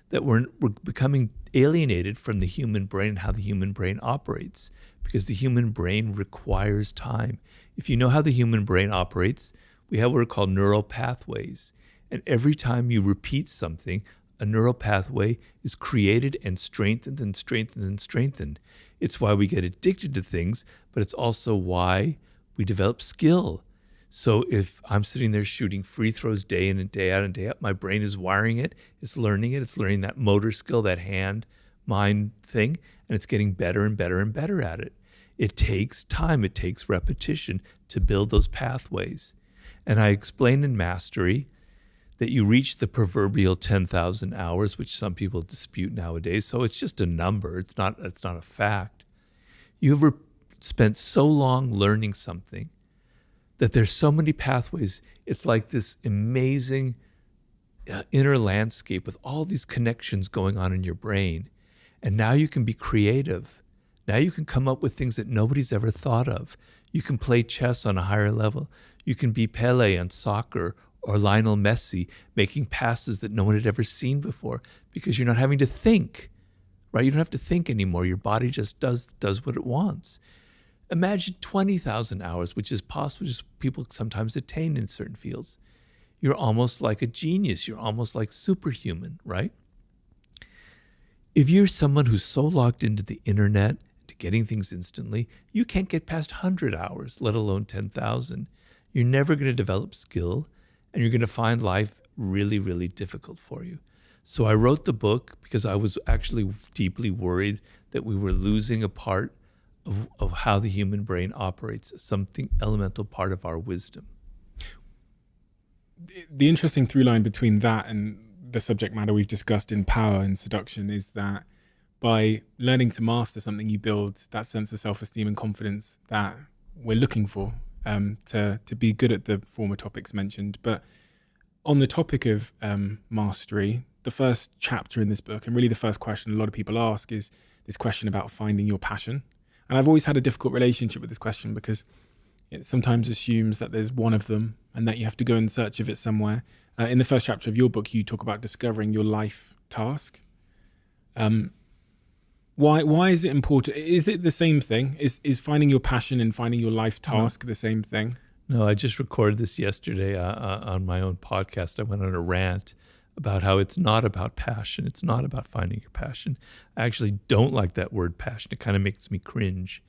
that we're becoming alienated from the human brain and how the human brain operates, because the human brain requires time. If you know how the human brain operates, we have what are called neural pathways. And every time you repeat something, a neural pathway is created and strengthened and strengthened and strengthened. It's why we get addicted to things, but it's also why we develop skill. So if I'm sitting there shooting free throws day in and day out and day out, my brain is wiring it, it's learning that motor skill, that hand-mind thing, and it's getting better and better and better at it. It takes time, it takes repetition to build those pathways. And I explain in Mastery that you reach the proverbial 10,000 hours, which some people dispute nowadays. So it's just a number. It's not a fact. You've spent so long learning something that there's so many pathways. It's like this amazing inner landscape with all these connections going on in your brain. And now you can be creative. Now you can come up with things that nobody's ever thought of. You can play chess on a higher level. You can be Pele on soccer, or Lionel Messi making passes that no one had ever seen before, because you're not having to think, right? You don't have to think anymore. Your body just does what it wants. Imagine 20,000 hours, which is possible, which people sometimes attain in certain fields. You're almost like a genius. You're almost like superhuman, right? If you're someone who's so locked into the internet, to getting things instantly, you can't get past 100 hours, let alone 10,000. You're never going to develop skill, and you're going to find life really, really difficult for you. So I wrote the book because I was actually deeply worried that we were losing a part of how the human brain operates, something elemental part of our wisdom. The interesting through line between that and the subject matter we've discussed in Power and Seduction is that by learning to master something, you build that sense of self-esteem and confidence that we're looking for, to be good at the former topics mentioned. But on the topic of mastery, the first chapter in this book, and really the first question a lot of people ask, is this question about finding your passion. And I've always had a difficult relationship with this question because it sometimes assumes that there's one of them and that you have to go in search of it somewhere. In the first chapter of your book, you talk about discovering your life task. Why is it important? Is it the same thing? Is finding your passion and finding your life task the same thing? No, I just recorded this yesterday on my own podcast. I went on a rant about how it's not about passion. It's not about finding your passion. I actually don't like that word passion. It kind of makes me cringe,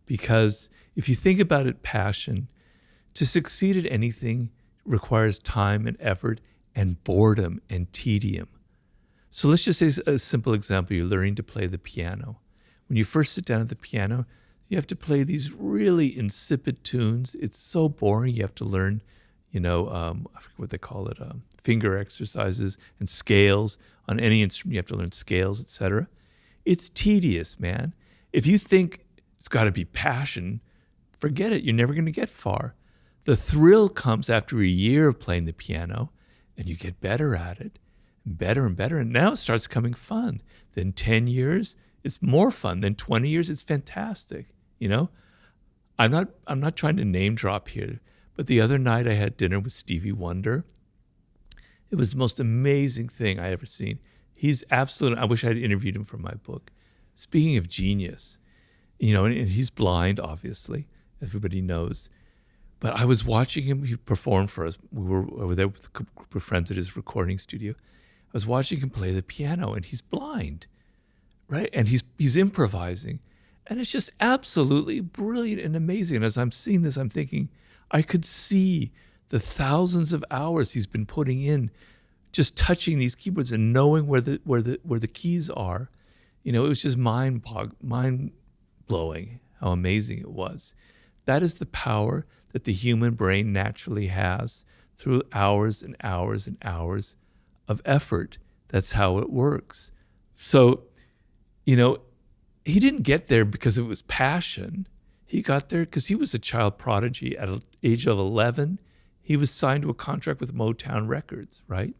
because if you think about it, passion, to succeed at anything requires time and effort and boredom and tedium. So let's just say a simple example. You're learning to play the piano. When you first sit down at the piano, you have to play these really insipid tunes. It's so boring. You have to learn, I forget what they call it, finger exercises and scales. On any instrument, you have to learn scales, etc. It's tedious, man. If you think it's got to be passion, forget it. You're never going to get far. The thrill comes after a year of playing the piano, and you get better at it, better and better. And now it starts becoming fun. Then 10 years, it's more fun. Then 20 years, it's fantastic. I'm not trying to name drop here, but the other night I had dinner with Stevie Wonder. It was the most amazing thing I ever seen. He's absolute. I wish I had interviewed him for my book. Speaking of genius, and he's blind, obviously, everybody knows. But I was watching him. He performed for us. I were there with a group of friends at his recording studio. I was watching him play the piano, and he's blind, right? And he's improvising, and it's just absolutely brilliant and amazing. And as I'm seeing this, I'm thinking, I could see the thousands of hours he's been putting in, just touching these keyboards and knowing where the keys are. It was just mind blowing how amazing it was. That is the power that the human brain naturally has through hours and hours and hours of effort. That's how it works. So, he didn't get there because it was passion. He got there because he was a child prodigy. At the age of 11, he was signed to a contract with Motown Records, right?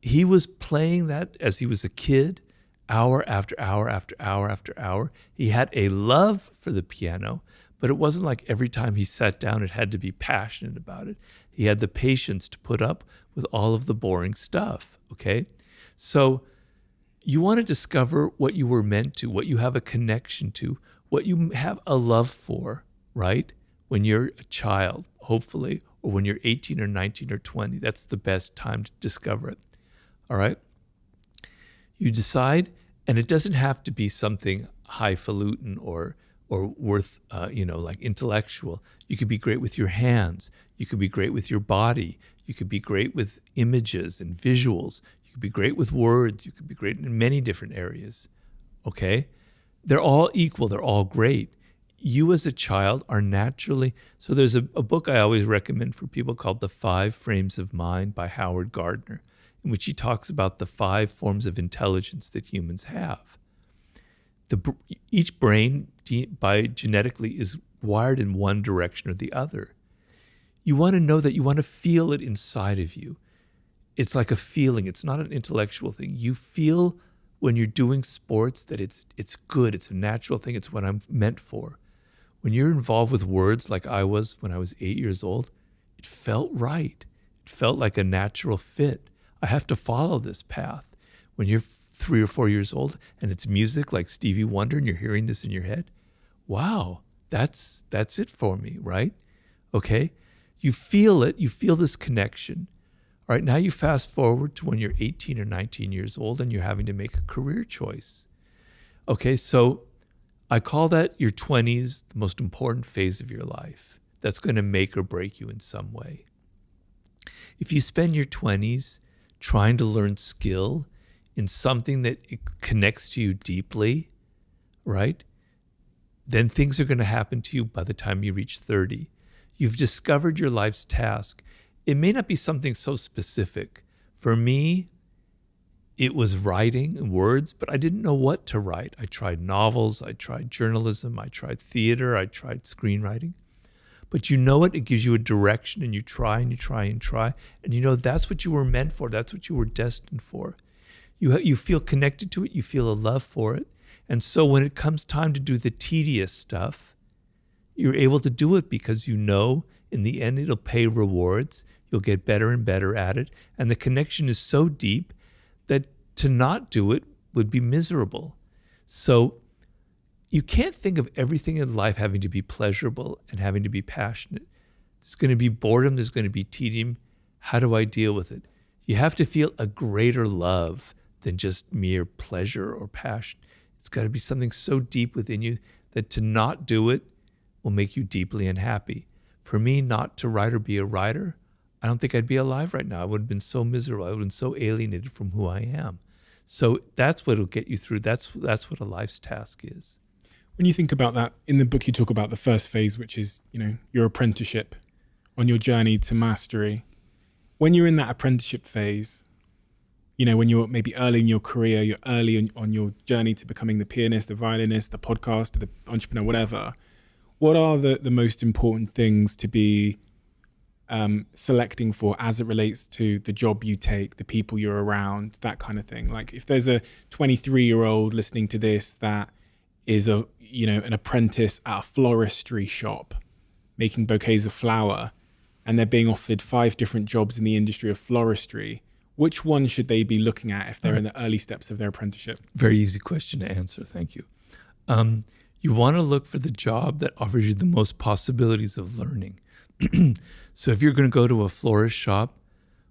He was playing that as he was a kid, hour after hour after hour after hour. He had a love for the piano, but it wasn't like every time he sat down, it had to be passionate about it. He had the patience to put up with all of the boring stuff, okay? So you want to discover what you were meant to, what you have a connection to, what you have a love for, right? When you're a child, hopefully, or when you're 18 or 19 or 20, that's the best time to discover it, all right? You decide, and it doesn't have to be something highfalutin or or worth, like intellectual. You could be great with your hands. You could be great with your body. You could be great with images and visuals. You could be great with words. You could be great in many different areas. Okay? They're all equal. They're all great. You as a child are naturally, so there's a book I always recommend for people called The 5 Frames of Mind by Howard Gardner, in which he talks about the 5 forms of intelligence that humans have. Each brain by genetically is wired in one direction or the other. You want to know that, you want to feel it inside of you. It's like a feeling. It's not an intellectual thing. You feel when you're doing sports that it's good. It's a natural thing. It's what I'm meant for. When you're involved with words like I was when I was 8 years old, it felt right. It felt like a natural fit. I have to follow this path. When you're 3 or 4 years old and it's music like Stevie Wonder and you're hearing this in your head, wow, that's it for me, right? Okay? You feel it. You feel this connection. All right, now you fast forward to when you're 18 or 19 years old and you're having to make a career choice. Okay, so I call that your 20s, the most important phase of your life. That's going to make or break you in some way. If you spend your 20s trying to learn skill in something that it connects to you deeply, right? Then things are going to happen to you by the time you reach 30. You've discovered your life's task. It may not be something so specific. For me, it was writing and words, but I didn't know what to write. I tried novels, I tried journalism, I tried theater, I tried screenwriting. But you know it gives you a direction, and you try and you try and try, and you know that's what you were meant for, that's what you were destined for. You feel connected to it, you feel a love for it, and so when it comes time to do the tedious stuff, you're able to do it because you know in the end it'll pay rewards, you'll get better and better at it, and the connection is so deep that to not do it would be miserable. So you can't think of everything in life having to be pleasurable and having to be passionate. There's going to be boredom, there's going to be tedium. How do I deal with it? You have to feel a greater love than just mere pleasure or passion. It's got to be something so deep within you that to not do it will make you deeply unhappy. For me, not to write or be a writer, I don't think I'd be alive right now. I would have been so miserable. I would have been so alienated from who I am. So that's what will get you through. That's what a life's task is. When you think about that, in the book you talk about the first phase, which is, your apprenticeship on your journey to mastery. When you're in that apprenticeship phase, when you're maybe early in your career, you're early on your journey to becoming the pianist, the violinist, the podcaster, the entrepreneur, whatever. What are the most important things to be selecting for as it relates to the job you take, the people you're around, that kind of thing? Like if there's a 23-year-old listening to this that is an apprentice at a floristry shop making bouquets of flower, and they're being offered 5 different jobs in the industry of floristry, which one should they be looking at if they're in the early steps of their apprenticeship? Very easy question to answer. Thank you. You want to look for the job that offers you the most possibilities of learning. So if you're going to go to a florist shop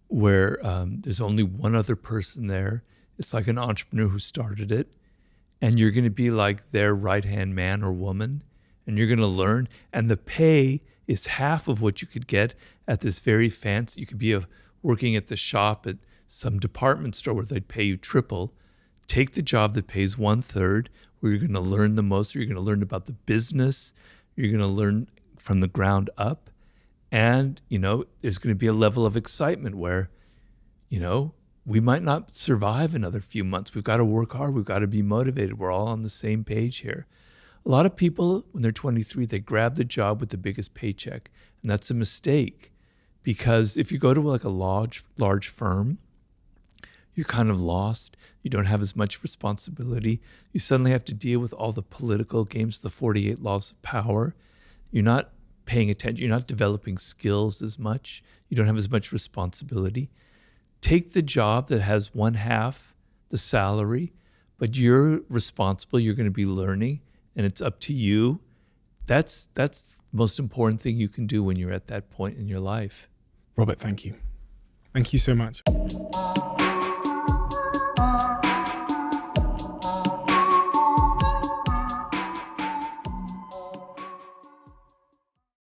where there's only one other person there, it's like an entrepreneur who started it, and you're going to be like their right-hand man or woman, and you're going to learn, and the pay is half of what you could get at this very fancy. You could be working at the shop at some department store where they'd pay you triple. Take the job that pays 1/3, where you're going to learn the most. You're going to learn about the business. You're going to learn from the ground up. And, there's going to be a level of excitement where, we might not survive another few months. We've got to work hard. We've got to be motivated. We're all on the same page here. A lot of people, when they're 23, they grab the job with the biggest paycheck. And that's a mistake, because if you go to like a large firm, you're kind of lost. You don't have as much responsibility. You suddenly have to deal with all the political games, the 48 laws of power. You're not paying attention. You're not developing skills as much. You don't have as much responsibility. Take the job that has 1/2 the salary, but you're responsible. You're going to be learning, and it's up to you. That's the most important thing you can do when you're at that point in your life. Robert, thank you. Thank you so much.